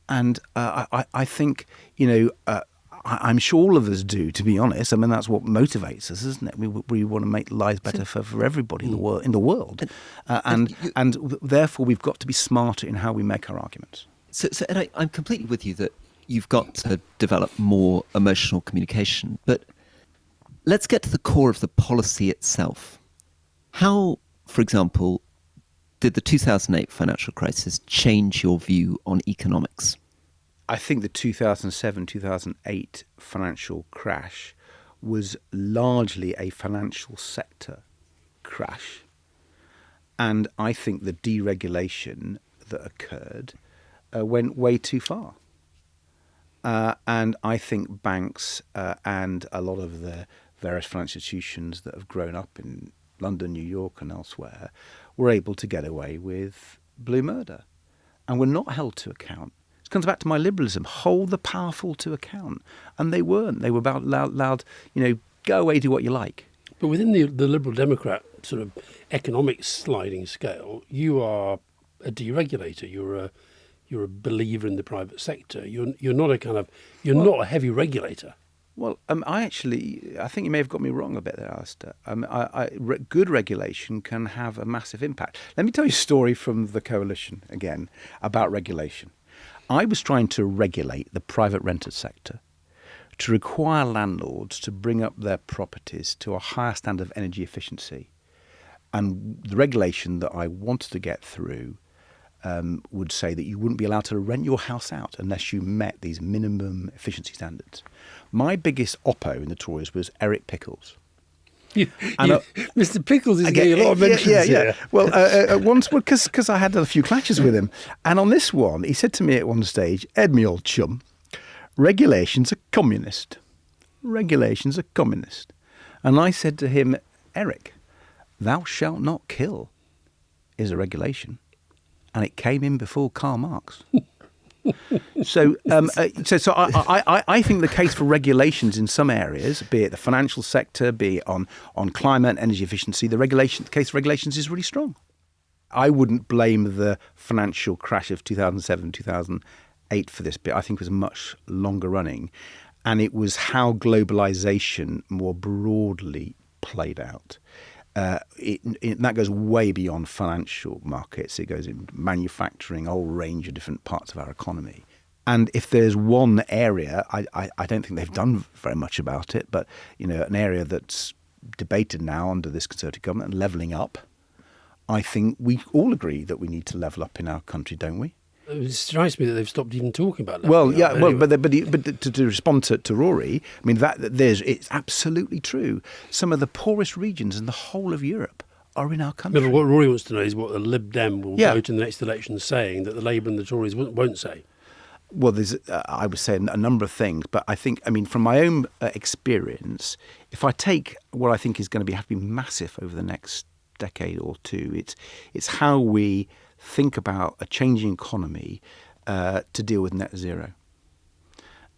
And I think, I'm sure all of us do, to be honest. I mean, that's what motivates us, isn't it? We want to make lives better for everybody in the world. And therefore, we've got to be smarter in how we make our arguments. So Ed, I'm completely with you that you've got to develop more emotional communication. But let's get to the core of the policy itself. How, for example, did the 2008 financial crisis change your view on economics? I think the 2007-2008 financial crash was largely a financial sector crash. And I think the deregulation that occurred went way too far. And I think banks and a lot of the various financial institutions that have grown up in London, New York and elsewhere were able to get away with blue murder and were not held to account. It comes back to my liberalism. Hold the powerful to account. And they weren't. They were about loud, go away, do what you like. But within the Liberal Democrat sort of economic sliding scale, you are a deregulator. You're a believer in the private sector. You're not not a heavy regulator. Well, I think you may have got me wrong a bit there, Alastair. Good regulation can have a massive impact. Let me tell you a story from the coalition again about regulation. I was trying to regulate the private rented sector to require landlords to bring up their properties to a higher standard of energy efficiency. And the regulation that I wanted to get through would say that you wouldn't be allowed to rent your house out unless you met these minimum efficiency standards. My biggest oppo in the Tories was Eric Pickles. Mr. Pickles is getting a lot of mentions here. Well, once, because I had a few clashes with him. And on this one, he said to me at one stage, Ed, me old chum, regulations are communist. Regulations are communist. And I said to him, Eric, thou shalt not kill is a regulation. And it came in before Karl Marx. So I think the case for regulations in some areas, be it the financial sector, be it on climate and energy efficiency, the case for regulations is really strong. I wouldn't blame the financial crash of 2007, 2008 for this bit. I think it was much longer running. And it was how globalization more broadly played out. That goes way beyond financial markets. It goes in manufacturing, a whole range of different parts of our economy. And if there's one area, I don't think they've done very much about it, but an area that's debated now under this Conservative government, levelling up. I think we all agree that we need to level up in our country, don't we? It strikes me that they've stopped even talking about that. Well, yeah, anyway. but to respond to Rory, I mean it's absolutely true. Some of the poorest regions in the whole of Europe are in our country. No, but what Rory wants to know is what the Lib Dem will vote in the next election saying that the Labour and the Tories won't say. Well, there's, I would say, a number of things, but I think, from my own experience, if I take what I think is going to have to be massive over the next decade or two, it's how we think about a changing economy to deal with net zero.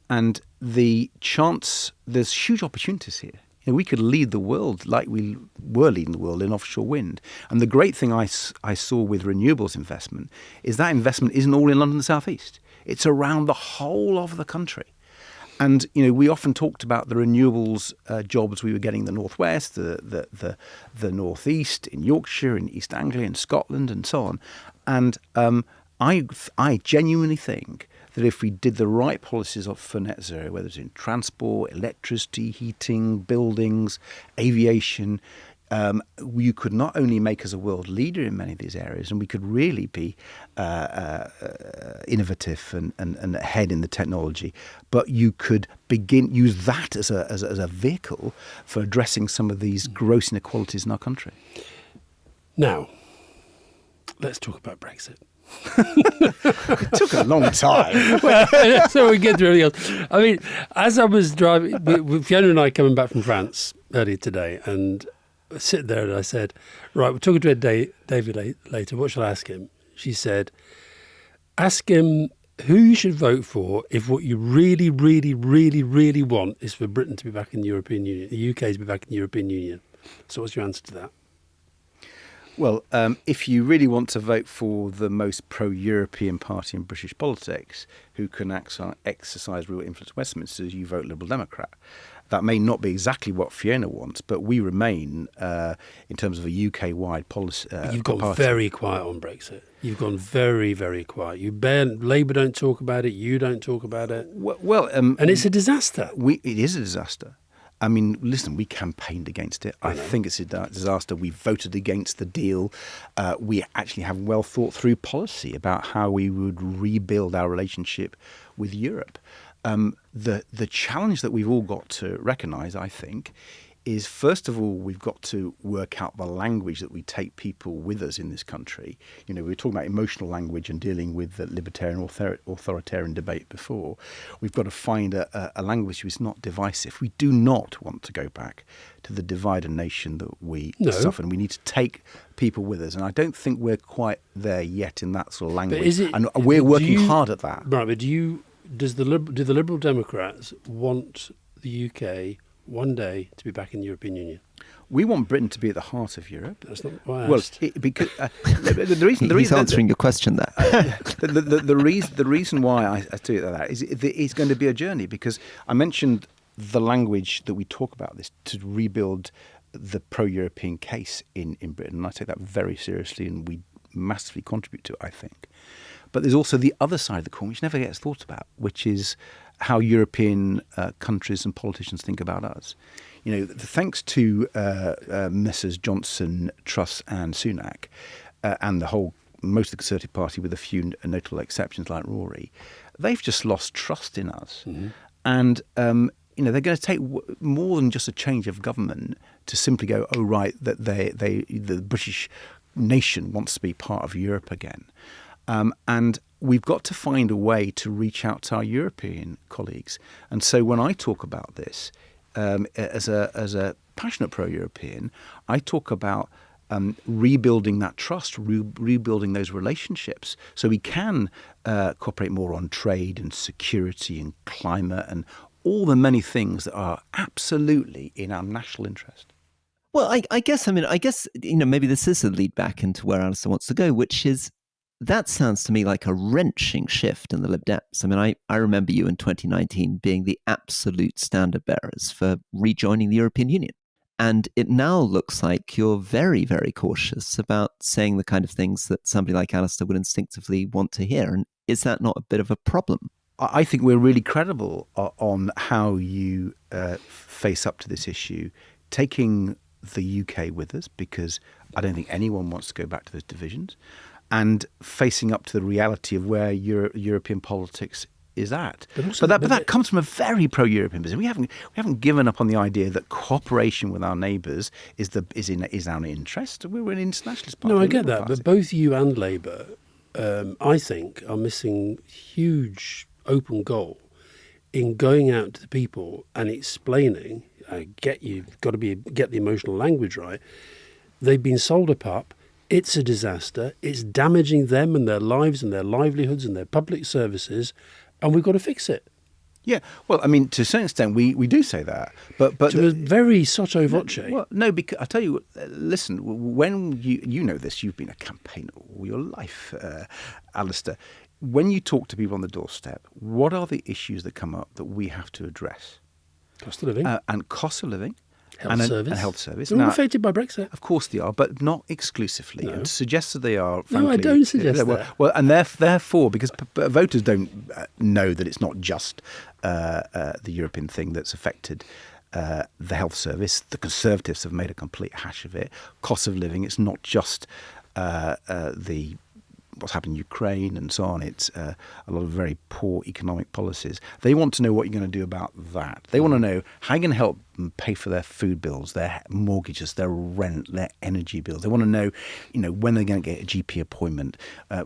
And there's huge opportunities here. We could lead the world like we were leading the world in offshore wind. And the great thing I saw with renewables investment is that investment isn't all in London and the South East. It's around the whole of the country. And, we often talked about the renewables jobs we were getting in the Northwest, the Northeast, in Yorkshire, in East Anglia, in Scotland, and so on. And I genuinely think that if we did the right policies for net zero, whether it's in transport, electricity, heating, buildings, aviation, you could not only make us a world leader in many of these areas, and we could really be innovative and ahead in the technology, but you could use that as a vehicle for addressing some of these gross inequalities in our country. Now, let's talk about Brexit. It took a long time. So we get through everything else. As I was driving, with Fiona and I coming back from France earlier today, and I sit there and I said, right, we're talking to Ed Davey later. What shall I ask him? She said, ask him who you should vote for if what you really, really, really, really want is for Britain to be back in the European Union, the UK to be back in the European Union. So what's your answer to that? Well, if you really want to vote for the most pro-European party in British politics, who can exercise real influence in Westminster, you vote Liberal Democrat. That may not be exactly what Fiona wants, but we remain, in terms of a UK-wide policy. You've gone very quiet on Brexit. You've gone very, very quiet. Labour don't talk about it. You don't talk about it. And it's a disaster. It is a disaster. I mean, listen, we campaigned against it. I think it's a disaster. We voted against the deal. We actually have well thought through policy about how we would rebuild our relationship with Europe. The challenge that we've all got to recognise, I think, is first of all, we've got to work out the language that we take people with us in this country. You know, we were talking about emotional language and dealing with the libertarian authoritarian debate before. We've got to find a language which is not divisive. We do not want to go back to the divide and nation that we suffered. And we need to take people with us. And I don't think we're quite there yet in that sort of language. And we're working hard at that. Right, but do the Liberal Democrats want the UK one day to be back in the European Union? We want Britain to be at the heart of Europe. That's not what I asked. Because the reason he's answering your question there. The reason why I do it like that is it's going to be a journey, because I mentioned the language that we talk about this to rebuild the pro-European case in Britain, and I take that very seriously, and we massively contribute to it, I think. But there's also the other side of the coin, which never gets thought about, which is how European countries and politicians think about us. You know, thanks to Messrs Johnson, Truss and Sunak, and most of the Conservative Party, with a few notable exceptions like Rory, they've just lost trust in us. Mm-hmm. And, they're going to take more than just a change of government to simply go, oh, right, that the British nation wants to be part of Europe again. And we've got to find a way to reach out to our European colleagues. And so when I talk about this, as a passionate pro-European, I talk about rebuilding that trust, rebuilding those relationships, so we can cooperate more on trade and security and climate and all the many things that are absolutely in our national interest. Well, I guess maybe this is a lead back into where Alastair wants to go, which is, that sounds to me like a wrenching shift in the Lib Dems. I mean, I remember you in 2019 being the absolute standard bearers for rejoining the European Union. And it now looks like you're very, very cautious about saying the kind of things that somebody like Alastair would instinctively want to hear. And is that not a bit of a problem? I think we're really credible on how you face up to this issue, taking the UK with us, because I don't think anyone wants to go back to those divisions, and facing up to the reality of where European politics is at. But that comes from a very pro-European position. We haven't given up on the idea that cooperation with our neighbours is our interest. We're an internationalist party. No, I get that, but both you and Labour, I think, are missing huge open goal in going out to the people and explaining. I get you've got to get the emotional language right. They've been sold a pup. It's a disaster. It's damaging them and their lives and their livelihoods and their public services, and we've got to fix it. Yeah, well, I mean, to a certain extent, we do say that, but to a very sotto voce. Well, no, because I tell you, listen, when you know this, you've been a campaigner all your life, Alastair. When you talk to people on the doorstep, what are the issues that come up that we have to address? Cost of living. And cost of living. Health service. And health service. They're all affected by Brexit. Of course they are, but not exclusively. No. And to suggest that they are, frankly... No, I don't suggest that. Well, and therefore, because voters don't know that it's not just the European thing that's affected the health service. The Conservatives have made a complete hash of it. Cost of living, it's not just what's happened in Ukraine and so on. It's a lot of very poor economic policies. They want to know what you're going to do about that. They want to know how you're going to help them pay for their food bills, their mortgages, their rent, their energy bills. They want to know, when they're going to get a GP appointment.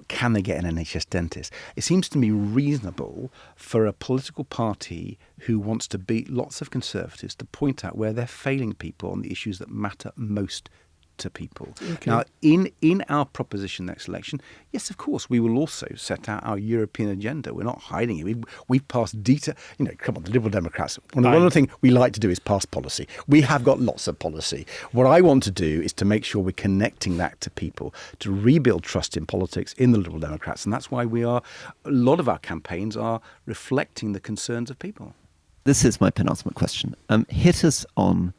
Can they get an NHS dentist? It seems to me reasonable for a political party who wants to beat lots of Conservatives to point out where they're failing people on the issues that matter most to people. Okay. Now, in our proposition next election, yes, of course, we will also set out our European agenda. We're not hiding it. We've passed detail. Come on, the Liberal Democrats. One of the things we like to do is pass policy. We have got lots of policy. What I want to do is to make sure we're connecting that to people, to rebuild trust in politics in the Liberal Democrats, and that's why a lot of our campaigns are reflecting the concerns of people. This is my penultimate question. Hit us on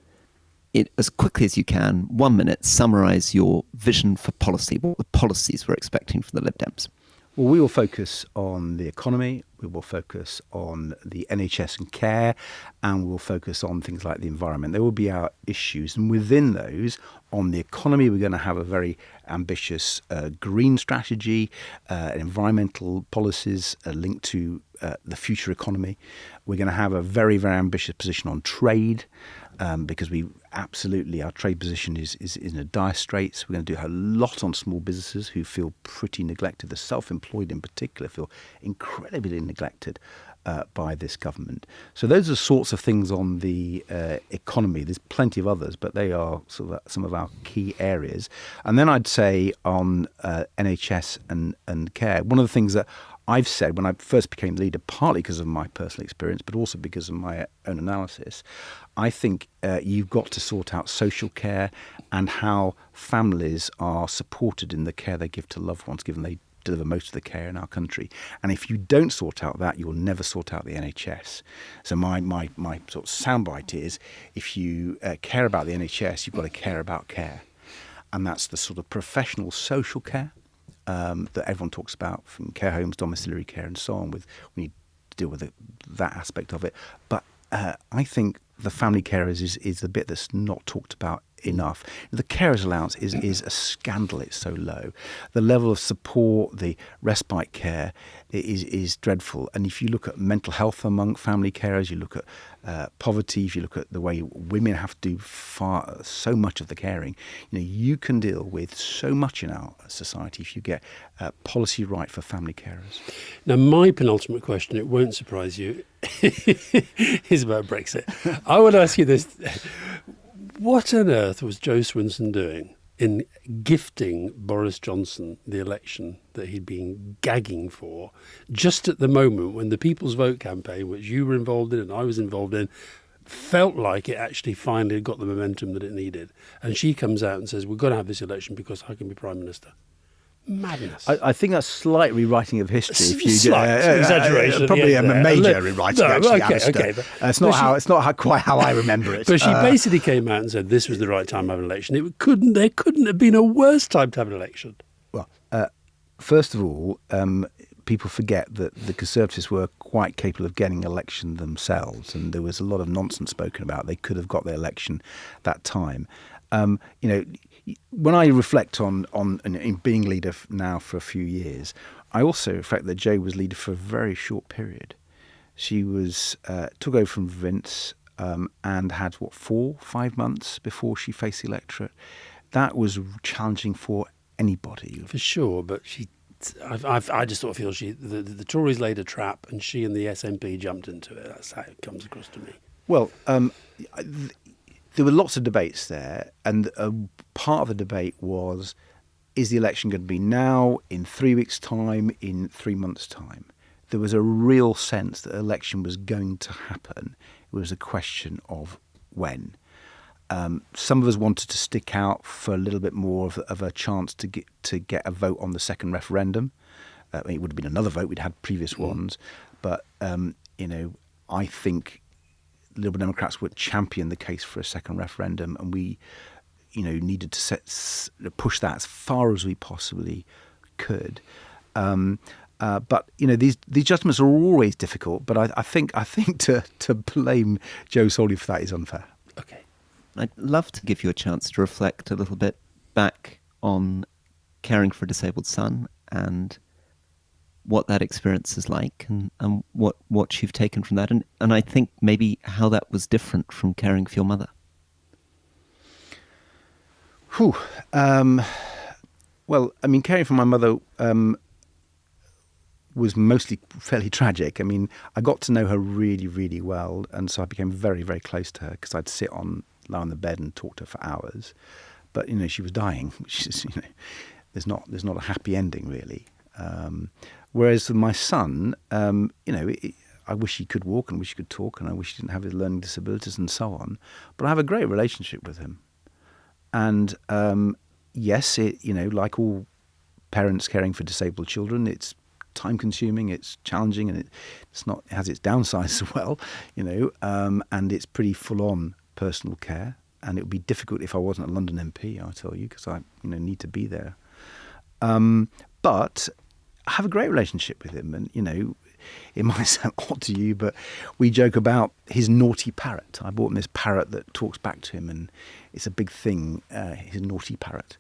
it as quickly as you can. 1 minute, summarise your vision for policy. What are the policies we're expecting from the Lib Dems? Well, we will focus on the economy, we will focus on the NHS and care, and we'll focus on things like the environment. There will be our issues. And within those, on the economy, we're going to have a very ambitious green strategy, environmental policies linked to the future economy. We're going to have a very, very ambitious position on trade. Because our trade position is in a dire straits. We're going to do a lot on small businesses who feel pretty neglected. The self-employed in particular feel incredibly neglected by this government. So those are the sorts of things on the economy. There's plenty of others, but they are sort of some of our key areas. And then I'd say on NHS and care, one of the things that I've said when I first became leader, partly because of my personal experience, but also because of my own analysis, I think you've got to sort out social care and how families are supported in the care they give to loved ones, given they deliver most of the care in our country. And if you don't sort out that, you'll never sort out the NHS. So my sort of soundbite is, if you care about the NHS, you've got to care about care. And that's the sort of professional social care that everyone talks about, from care homes, domiciliary care and so on. We need to deal with that aspect of it. But I think the family carers is the bit that's not talked about enough. The carers allowance is a scandal. It's so low. The level of support, the respite care is dreadful. And if you look at mental health among family carers, you look at poverty, if you look at the way women have to do so much of the caring, you can deal with so much in our society if you get policy right for family carers. Now, my penultimate question, it won't surprise you, is about Brexit. I would ask you this. What on earth was Joe Swinson doing in gifting Boris Johnson the election that he'd been gagging for, just at the moment when the People's Vote campaign, which you were involved in and I was involved in, felt like it actually finally got the momentum that it needed? And she comes out and says, we've got to have this election because I can be Prime Minister. Madness. I think that's slight rewriting of history. Slight exaggeration. Probably a major rewriting. Actually, okay, but it's not quite how I remember it. But she basically came out and said this was the right time to have an election. There couldn't have been a worse time to have an election. Well, first of all, people forget that the Conservatives were quite capable of getting election themselves, and there was a lot of nonsense spoken about. They could have got the election that time. When I reflect on being leader now for a few years, I also reflect that Jo was leader for a very short period. She was took over from Vince and had 4-5 months before she faced the electorate. That was challenging for anybody, for sure. But I just sort of feel the Tories laid a trap, and she and the SNP jumped into it. That's how it comes across to me. Well, there were lots of debates there, and part of the debate was, is the election going to be now, in 3 weeks' time, in 3 months' time? There was a real sense that the election was going to happen. It was a question of when. Some of us wanted to stick out for a little bit more of a chance to get a vote on the second referendum. It would have been another vote. We'd had previous ones. But, I think Liberal Democrats would champion the case for a second referendum, and we, needed to push that as far as we possibly could. But these judgments are always difficult. But I think to blame Jo solely for that is unfair. Okay, I'd love to give you a chance to reflect a little bit back on caring for a disabled son and what that experience is like, and what you've taken from that, and I think maybe how that was different from caring for your mother. Well, caring for my mother was mostly fairly tragic. I got to know her really, really well, and so I became very, very close to her because I'd lie on the bed and talk to her for hours. but she was dying, which is there's not a happy ending really. Whereas with my son, I wish he could walk and wish he could talk, and I wish he didn't have his learning disabilities and so on. But I have a great relationship with him, and yes, like all parents caring for disabled children, it's time-consuming, it's challenging, and it has its downsides as well, and it's pretty full-on personal care. And it would be difficult if I wasn't a London MP, I'll tell you, because I need to be there. But I have a great relationship with him, and it might sound odd to you, but we joke about his naughty parrot. I bought him this parrot that talks back to him, and it's a big thing, his naughty parrot.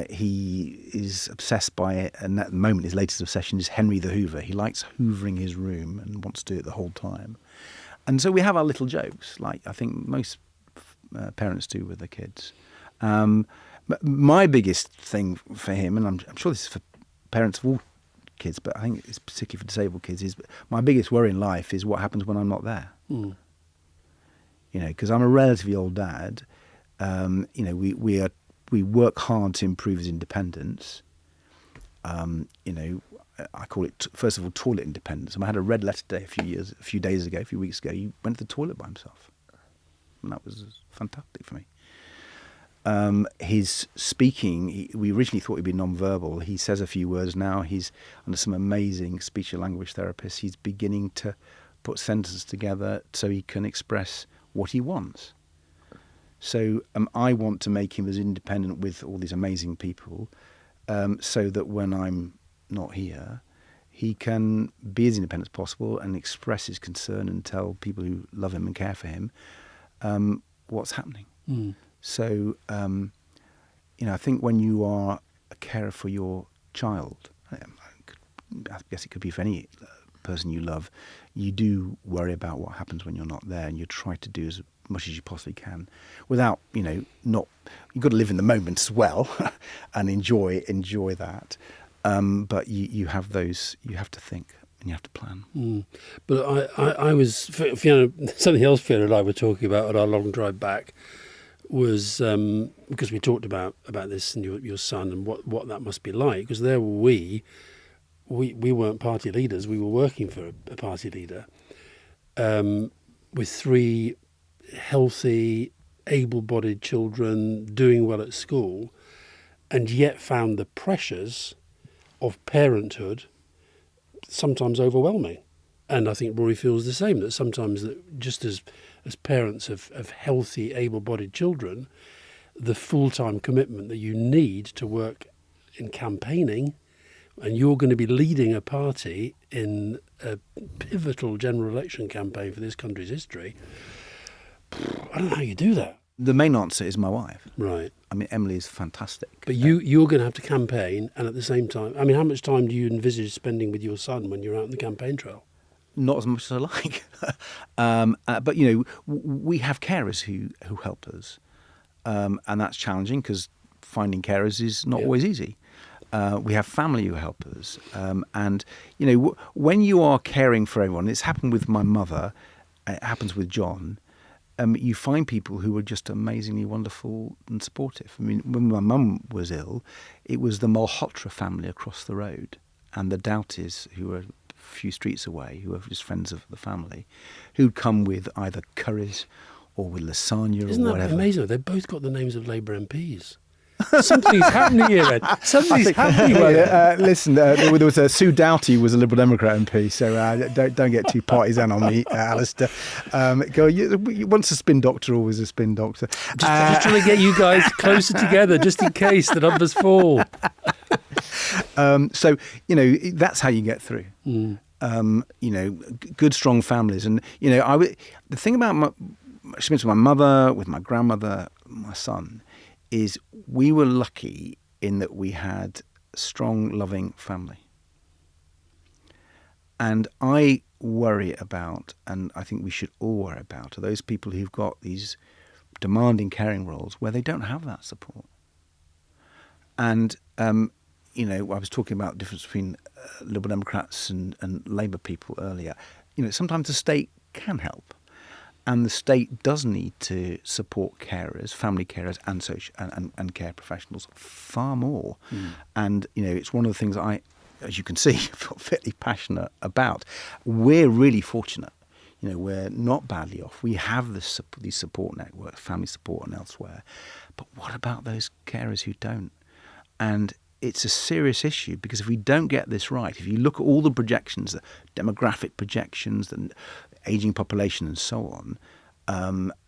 He is obsessed by it, and at the moment his latest obsession is Henry the Hoover. He likes hoovering his room and wants to do it the whole time. And so we have our little jokes, like I think most parents do with their kids. But my biggest thing for him, and I'm sure this is for parents of all kids, but I think it's particularly for disabled kids, is my biggest worry in life is what happens when I'm not there. Because I'm a relatively old dad. We work hard to improve his independence. I call it, first of all, toilet independence. I had a red letter day a few weeks ago. He went to the toilet by himself. And that was fantastic for me. His speaking, we originally thought he'd be non-verbal. He says a few words now. He's under some amazing speech and language therapists. He's beginning to put sentences together so he can express what he wants. So I want to make him as independent with all these amazing people, so that when I'm not here, he can be as independent as possible and express his concern and tell people who love him and care for him what's happening. So, I think when you are a carer for your child, I guess it could be for any person you love, you do worry about what happens when you're not there, and you try to do as much as you possibly can without, you've got to live in the moment as well and enjoy that. But you have to think and you have to plan. But I was, Fiona, something else Fiona and I were talking about on our long drive back was because we talked about this and your son and what that must be like, because there we weren't party leaders, we were working for a party leader with 3 healthy, able-bodied children doing well at school, and yet found the pressures of parenthood sometimes overwhelming. And I think Rory feels the same, that sometimes that just as parents of healthy, able-bodied children, the full-time commitment that you need to work in campaigning, and you're going to be leading a party in a pivotal general election campaign for this country's history. I don't know how you do that. The main answer is my wife. Right. I mean, Emily is fantastic. But you're going to have to campaign, and at the same time, I mean, how much time do you envisage spending with your son when you're out on the campaign trail? Not as much as I like. But, we have carers who help us. And that's challenging because finding carers is not always easy. We have family who help us. And, when you are caring for everyone, it's happened with my mother, it happens with John, you find people who are just amazingly wonderful and supportive. I mean, when my mum was ill, it was the Malhotra family across the road and the Doughties, who were a few streets away, who were just friends of the family, who'd come with either curries or with lasagna Isn't or whatever. That amazing? They've both got the names of Labour MPs. Something's happening here, Ed. Something's happening here. Listen, there was Sue Doughty was a Liberal Democrat MP, so don't get too partisan on me, Alastair. Once a spin doctor, always a spin doctor. Just trying to get you guys closer together, just in case the numbers fall. So that's how you get through. Good, strong families, and the thing about my experience with my mother, with my grandmother, my son, is we were lucky in that we had a strong, loving family. And I worry about, and I think we should all worry about, are those people who've got these demanding caring roles where they don't have that support. And, I was talking about the difference between Liberal Democrats and Labour people earlier. Sometimes the state can help. And the state does need to support carers, family carers, and and care professionals far more. And it's one of the things I, as you can see, feel fairly passionate about. We're really fortunate. We're not badly off. We have these support networks, family support and elsewhere. But what about those carers who don't? And it's a serious issue, because if we don't get this right, if you look at all the projections, the demographic projections, the ageing population and so on,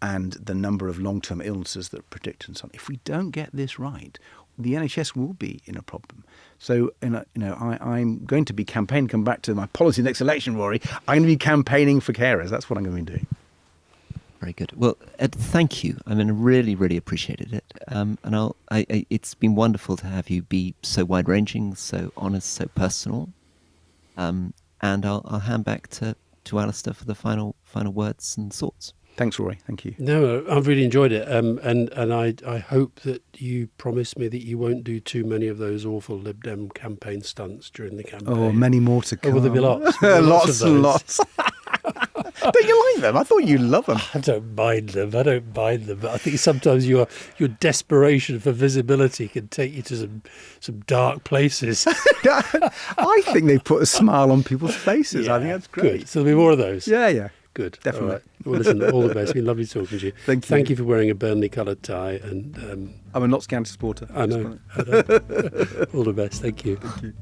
and the number of long-term illnesses that are predicted and so on, if we don't get this right, the NHS will be in a problem. So, I'm going to be campaigning, come back to my policy next election, Rory, I'm going to be campaigning for carers. That's what I'm going to be doing. Very good. Well, Ed, thank you. I mean, I really, really appreciated it. And it's been wonderful to have you be so wide-ranging, so honest, so personal. And I'll hand back to Alastair for the final words and thoughts. Thanks, Rory. Thank you. No, I've really enjoyed it. And I hope that you promise me that you won't do too many of those awful Lib Dem campaign stunts during the campaign. Oh, many more to come. Oh, will there be lots? Lots and lots. Don't you like them? I thought you love them. I don't mind them. But I think sometimes your desperation for visibility can take you to some dark places. I think they put a smile on people's faces. Yeah, I think that's great. Good. So there'll be more of those. Yeah. Good. Definitely. All right. Well, listen, all the best. It's been lovely talking to you. Thank you for wearing a Burnley-coloured tie. And I'm a Notts County supporter. I know. All the best. Thank you. Thank you.